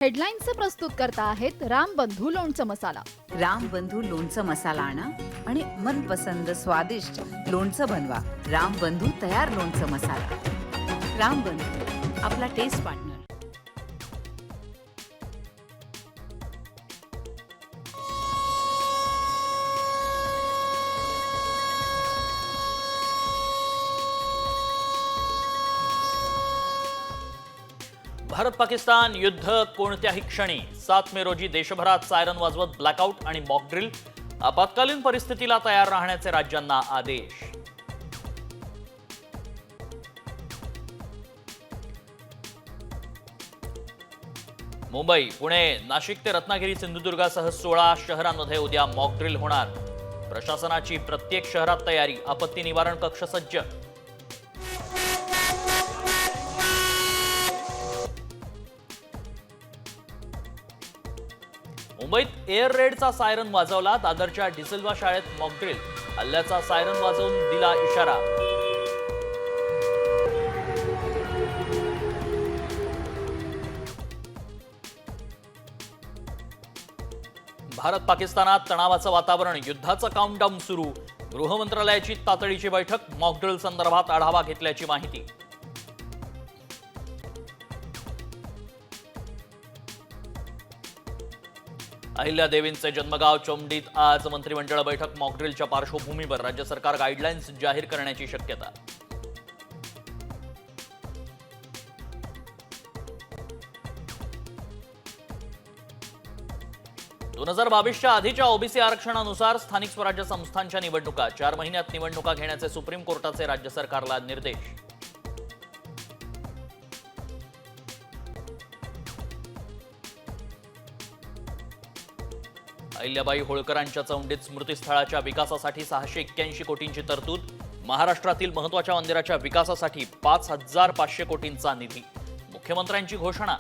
हेडलाईन्सचे प्रस्तुत करता आहेत रामबंधू लोणचं मसाला. रामबंधू लोणचं मसाला आणा आणि मनपसंद स्वादिष्ट लोणचं बनवा. रामबंधू तयार लोणचं मसाला. रामबंधू, आपला टेस्ट पार्टनर. भारत पाकिस्तान युद्ध कोणत्याही क्षणी 7 मे रोजी देशभरात सायरन वाजवत ब्लॅकआउट आणि मॉक ड्रिल. आपत्कालीन परिस्थितीला तयार राहण्याचे राज्यांना आदेश. मुंबई, पुणे, नाशिक ते रत्नागिरी, सिंधुदुर्गासह 16 शहरांमध्ये उद्या मॉक ड्रिल होणार. प्रशासनाची प्रत्येक शहरात तयारी. आपत्ती निवारण कक्ष सज्ज. मुंबईत एअर रेडचा सायरन वाजवला. दादरच्या डिसिल्वा शाळेत मॉक ड्रिल. हल्ल्याचा सायरन वाजवून दिला इशारा. भारत पाकिस्तानात तणावाचं वातावरण. युद्धाचं काउंटडाऊन सुरू. गृह मंत्रालयाची तातडीची बैठक. मॉक ड्रिल संदर्भात आढावा घेतल्याची माहिती. अहिल्यादेवींचे जन्मगाव चोमडीत आज मंत्रिमंडळ बैठक. मॉकड्रिलच्या पार्श्वभूमीवर राज्य सरकार गाईडलाईन्स जाहीर करण्याची शक्यता. दोन 2022च्या आधीच्या ओबीसी आरक्षणानुसार स्थानिक स्वराज्य संस्थांच्या निवडणुका. 4 महिन्यात निवडणुका घेण्याचे सुप्रीम कोर्टाचे राज्य सरकारला निर्देश. अहिल्याबाई होळकरांच्या चौंडीत स्मृतिस्थळाच्या विकासासाठी 681 कोटींची तरतूद. महाराष्ट्रातील महत्त्वाच्या मंदिराच्या विकासासाठी 5500 कोटींचा निधी. मुख्यमंत्र्यांची घोषणा.